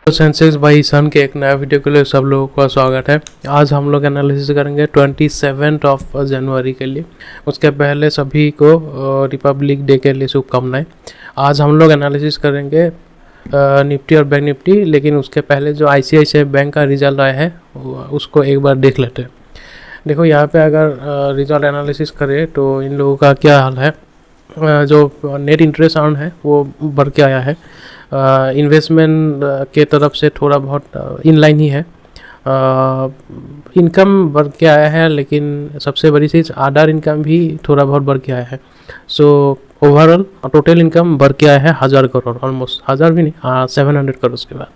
तो Sensex by sun के एक नया वीडियो के लिए सब लोगों का स्वागत है। आज हम लोग एनालिसिस करेंगे 27 ऑफ जनवरी के लिए। उसके पहले सभी को रिपब्लिक डे के लिए शुभकामनाएं। आज हम लोग एनालिसिस करेंगे निफ्टी और बैंक निफ्टी, लेकिन उसके पहले जो ICICI बैंक का रिजल्ट आया है उसको एक बार देख लेते हैं। देखो यहाँ पे अगर रिजल्ट एनालिसिस करें तो इन लोगों का क्या हाल है। जो नेट इंटरेस्ट अर्न है वो बढ़ के आया है। इन्वेस्टमेंट के तरफ से थोड़ा बहुत इनलाइन ही है। इनकम बढ़ के आया है, लेकिन सबसे बड़ी चीज़ अदर इनकम भी थोड़ा बहुत बढ़ के आया है। सो ओवरऑल टोटल इनकम बढ़ के आया है 1000 करोड़, ऑलमोस्ट 1000 भी नहीं, 700 करोड़। उसके बाद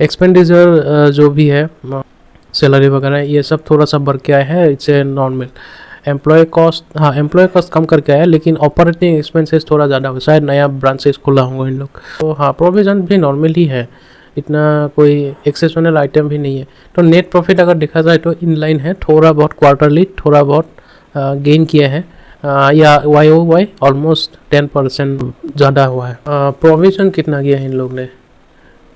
एक्सपेंडिचर जो भी है, सैलरी वगैरह, ये सब थोड़ा सा बढ़ के आया है। It's a normal. Employ cost कम करके आया, लेकिन ऑपरेटिंग एक्सपेंसेस थोड़ा ज़्यादा हो, शायद नया ब्रांचेस खुला होंगे इन लोग। तो हाँ, प्रोविजन भी नॉर्मल ही है, इतना कोई एक्सेप्शनल आइटम भी नहीं है। तो नेट प्रॉफिट अगर देखा जाए तो इनलाइन है, थोड़ा बहुत क्वार्टरली थोड़ा बहुत गेन किया है, या YoY ऑलमोस्ट 10% ज़्यादा हुआ है। प्रोविजन कितना किया है इन लोग ने?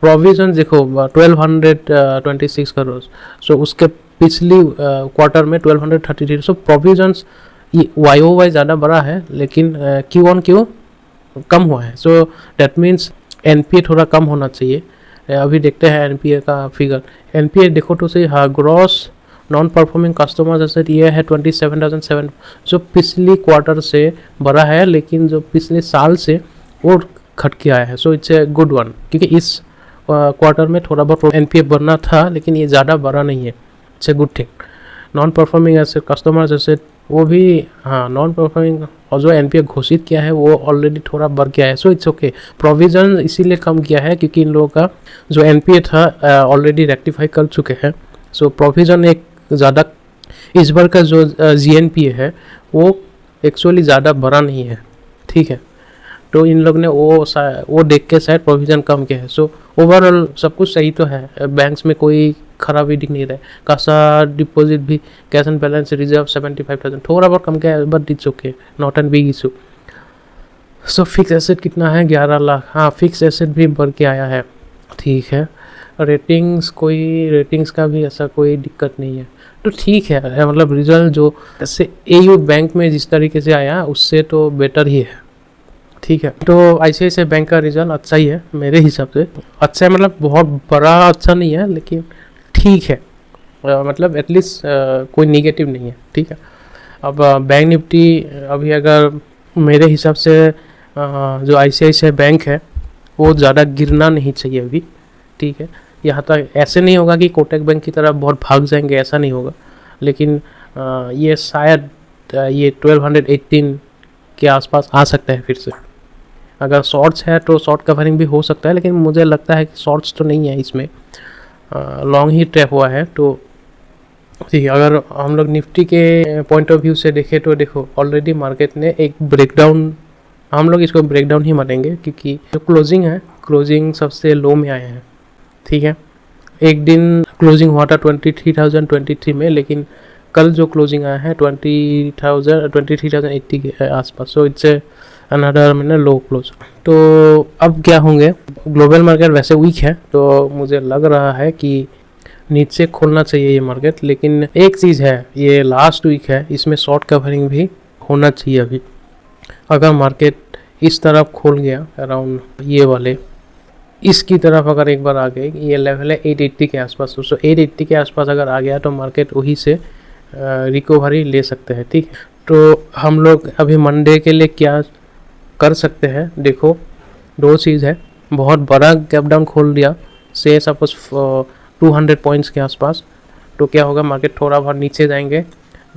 प्रोविजन देखो 1226 करोड़। सो उसके पिछली क्वार्टर में 1233। सो प्रोविजंस YoY ज़्यादा बड़ा है, लेकिन Q-on-Q कम हुआ है। सो डैट मीन्स NPA थोड़ा कम होना चाहिए। अभी देखते हैं NPA का फिगर। NPA देखो तो सही, हाँ, gross non performing customers asset ये है 27,700, जो पिछली क्वार्टर से बड़ा है, लेकिन जो पिछले साल से वो घट के आया है। So it's a good one, क्योंकि इस क्वार्टर में थोड़ा बहुत NPA बढ़ना था, लेकिन ये ज़्यादा बड़ा नहीं है। It's a good thing. Non performing asset customers asset वो भी, हाँ, नॉन परफॉर्मिंग, और जो NPA घोषित किया है वो ऑलरेडी थोड़ा बढ़ गया है। So it's okay. प्रोविजन इसीलिए कम किया है क्योंकि इन लोगों का जो NPA था ऑलरेडी रेक्टिफाई कर चुके हैं। सो प्रोविजन एक ज़्यादा, इस बार का जो GNPA है वो एक्चुअली ज़्यादा बड़ा नहीं है, ठीक है। तो इन लोग ने वो देख के शायद प्रोविज़न कम किया है। सो ओवरऑल सब कुछ सही तो है। बैंक्स में कोई खराबी दिख नहीं रहा है। कासा डिपॉजिट भी, कैश एंड बैलेंस रिजर्व 75,000 थोड़ा बहुत कम किया है, but it's okay, not an big issue. So fix asset कितना है? 11 लाख। हाँ, फिक्स एसेट भी बढ़ के आया है, ठीक है। रेटिंग्स का भी ऐसा कोई दिक्कत नहीं है, तो ठीक है। मतलब रिजल्ट जो ऐसे AU बैंक में जिस तरीके से आया उससे तो बेटर ही है, ठीक है। तो ICICI बैंक का रिजल्ट अच्छा ही है मेरे हिसाब से। अच्छा है, मतलब बहुत बड़ा अच्छा नहीं है, लेकिन ठीक है। मतलब एटलीस्ट कोई निगेटिव नहीं है, ठीक है। अब बैंक निफ्टी अभी अगर मेरे हिसाब से जो ICICI बैंक है वो ज़्यादा गिरना नहीं चाहिए अभी, ठीक है। यहाँ तक ऐसे नहीं होगा कि कोटक बैंक की तरह बहुत भाग जाएंगे, ऐसा नहीं होगा। लेकिन ये शायद ये 1218 के आसपास आ सकता है फिर से। अगर शॉर्ट्स है तो शॉर्ट कवरिंग भी हो सकता है, लेकिन मुझे लगता है कि शॉर्ट्स तो नहीं है इसमें, लॉन्ग ही ट्रैप हुआ है। तो ठीक है, अगर हम लोग निफ्टी के पॉइंट ऑफ व्यू से देखें तो देखो ऑलरेडी मार्केट ने एक ब्रेकडाउन, हम लोग इसको ब्रेकडाउन ही मानेंगे, क्योंकि जो क्लोजिंग है, क्लोजिंग सबसे लो में आए हैं, ठीक है। एक दिन क्लोजिंग हुआ था 23,023 में, लेकिन कल जो क्लोजिंग आया है 23,080 के आसपास। सो इट्स अनदर मैंने लो क्लोज। तो अब क्या होंगे, ग्लोबल मार्केट वैसे वीक है, तो मुझे लग रहा है कि नीचे खोलना चाहिए ये मार्केट। लेकिन एक चीज़ है, ये लास्ट वीक है, इसमें शॉर्ट कवरिंग भी होना चाहिए अभी। अगर मार्केट इस तरफ खोल गया, अराउंड ये वाले इसकी तरफ अगर एक बार आ गई, ये लेवल है 880 के आसपास। तो 880 के आसपास अगर आ गया तो मार्केट वहीं से रिकवरी ले सकते हैं, ठीक है। तो हम लोग अभी मंडे के लिए क्या कर सकते हैं? देखो, दो चीज़ है। बहुत बड़ा गैप डाउन खोल दिया, से सपोज 200 पॉइंट्स के आसपास, तो क्या होगा, मार्केट थोड़ा बहुत नीचे जाएंगे,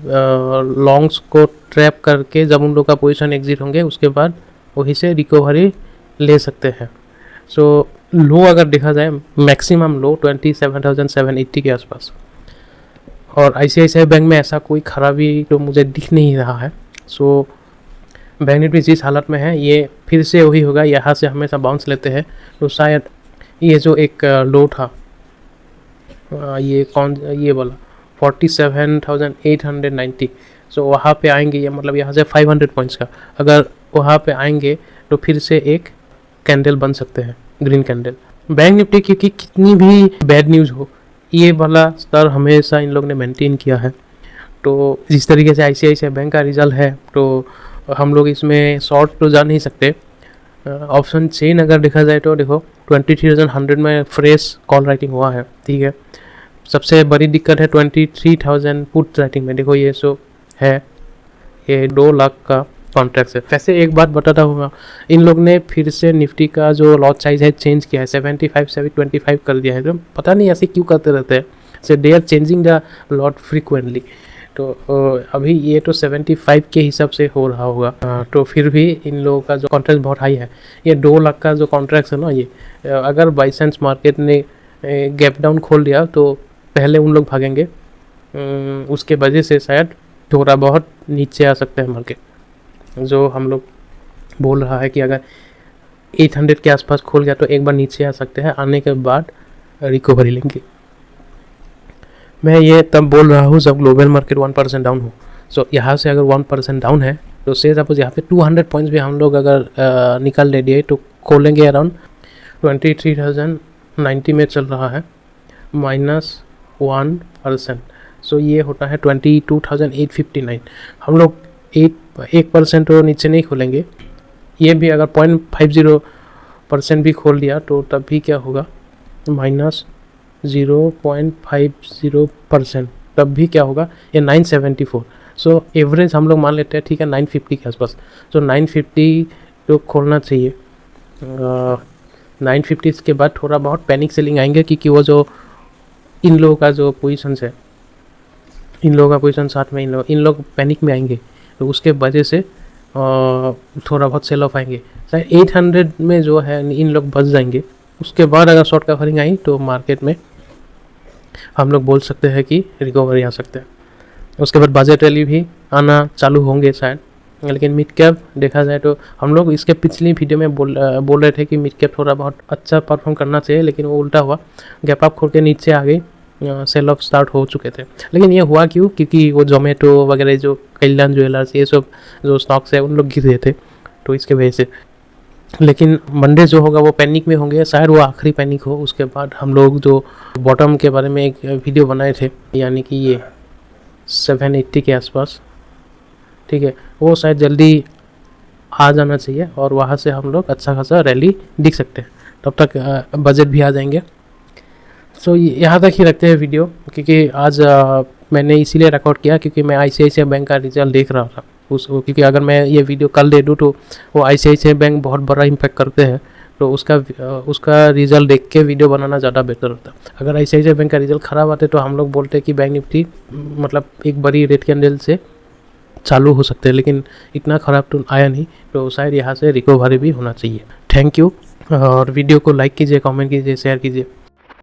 लॉन्ग्स को ट्रैप करके जब उन लोग का पोजीशन एग्जिट होंगे उसके बाद वहीं से रिकवरी ले सकते हैं। सो लो अगर देखा जाए, मैक्सिमम लो 27,780 के आसपास। और ICICI बैंक में ऐसा कोई खराबी तो मुझे दिख नहीं रहा है। सो बैंक निफ्टी जिस हालत में है ये फिर से वही होगा, यहाँ से हमेशा बाउंस लेते हैं। तो शायद ये जो एक लो था, ये वाला 47,890, सो वहाँ पे आएंगे, ये मतलब यहाँ से 500 पॉइंट्स का अगर वहाँ पे आएंगे तो फिर से एक कैंडल बन सकते हैं, ग्रीन कैंडल। बैंक निफ्टी क्योंकि कितनी भी बैड न्यूज़ हो, ये वाला स्तर हमेशा इन लोग ने मेंटेन किया है। तो जिस तरीके से ICICI बैंक का रिजल्ट है, तो हम लोग इसमें शॉर्ट तो जा नहीं सकते। ऑप्शन चेन अगर देखा जाए तो देखो 23,100 में फ्रेश कॉल राइटिंग हुआ है, ठीक है। सबसे बड़ी दिक्कत है 23,000 पुट राइटिंग में। देखो ये सो है, ये 2 लाख का कॉन्ट्रैक्ट है। वैसे एक बात बताता हूँ, इन लोग ने फिर से निफ्टी का जो लॉट साइज है चेंज किया है, 75 से 25 कर दिया है। तो पता नहीं ऐसे क्यों करते रहते हैं, say they are changing the lot frequently. तो अभी ये तो 75 के हिसाब से हो रहा होगा। तो फिर भी इन लोगों का जो कॉन्ट्रैक्ट बहुत हाई है। ये 2 लाख का जो कॉन्ट्रैक्ट है ना, ये अगर बाई चांस मार्केट ने गैप डाउन खोल दिया तो पहले उन लोग भागेंगे। उसके वजह से शायद थोड़ा बहुत नीचे आ सकते हैं मार्केट। जो हम लोग बोल रहा है कि अगर 800 के आसपास खोल गया तो एक बार नीचे आ सकते हैं, आने के बाद रिकवरी लेंगे। मैं ये तब बोल रहा हूँ जब ग्लोबल मार्केट 1% डाउन हो। सो यहाँ से अगर 1% डाउन है तो से सपोज यहाँ पे 200 पॉइंट्स भी हम लोग अगर निकाल ले दिए तो खोलेंगे अराउंड 23,090 में चल रहा है, -1%। सो ये होता है 22,859। हम लोग 1% तो नीचे नहीं खोलेंगे। ये भी अगर 0.50% भी खोल दिया तो तब भी क्या होगा, -0.50%, तब भी क्या होगा, ये 974। सो एवरेज हम लोग मान लेते हैं, ठीक है, 950 के आसपास। सो 950 तो खोलना चाहिए। 950 के बाद थोड़ा बहुत पैनिक सेलिंग आएंगे, क्योंकि वो जो इन लोगों का जो पोजीशन है, इन लोगों का पोजीशन साथ में इन लोग पैनिक में आएंगे, तो उसके वजह से थोड़ा बहुत सेल ऑफ आएंगे। शायद 800 में जो है इन लोग बच जाएंगे। उसके बाद अगर शॉर्ट कवरिंग आई तो मार्केट में हम लोग बोल सकते हैं कि रिकवरी आ सकते हैं। उसके बाद बजट रैली भी आना चालू होंगे शायद। लेकिन मिड कैप देखा जाए तो हम लोग इसके पिछली वीडियो में बोल रहे थे कि मिड कैप थोड़ा बहुत अच्छा परफॉर्म करना चाहिए, लेकिन वो उल्टा हुआ, गैप अप खोल के नीचे आ गई, सेल ऑफ स्टार्ट हो चुके थे। लेकिन ये हुआ क्यों, क्योंकि वो जोमेटो वगैरह जो कल्याण ज्वेलर्स ये सब जो स्टॉक्स है उन लोग गिर रहे थे, तो इसके वजह से। लेकिन मंडे जो होगा वो पैनिक में होंगे, शायद वो आखिरी पैनिक हो। उसके बाद हम लोग जो बॉटम के बारे में एक वीडियो बनाए थे, यानी कि ये 780 के आसपास, ठीक है, वो शायद जल्दी आ जाना चाहिए और वहाँ से हम लोग अच्छा खासा रैली दिख सकते हैं। तब तक बजट भी आ जाएंगे। सो यहाँ तक ही रखते हैं वीडियो, क्योंकि आज मैंने इसीलिए रिकॉर्ड किया क्योंकि मैं ICICI बैंक का रिजल्ट देख रहा था उसको, क्योंकि अगर मैं ये वीडियो कल दे दूँ तो वो ICICI बैंक बहुत बड़ा इम्पैक्ट करते हैं, तो उसका रिजल्ट देख के वीडियो बनाना ज़्यादा बेहतर होता। अगर ICICI बैंक का रिजल्ट ख़राब आते तो हम लोग बोलते कि बैंक निफ्टी मतलब एक बड़ी रेड कैंडल से चालू हो सकते हैं, लेकिन इतना ख़राब तो आया नहीं, तो शायद यहाँ से रिकवरी भी होना चाहिए। थैंक यू, और वीडियो को लाइक कीजिए, कमेंट कीजिए, शेयर कीजिए।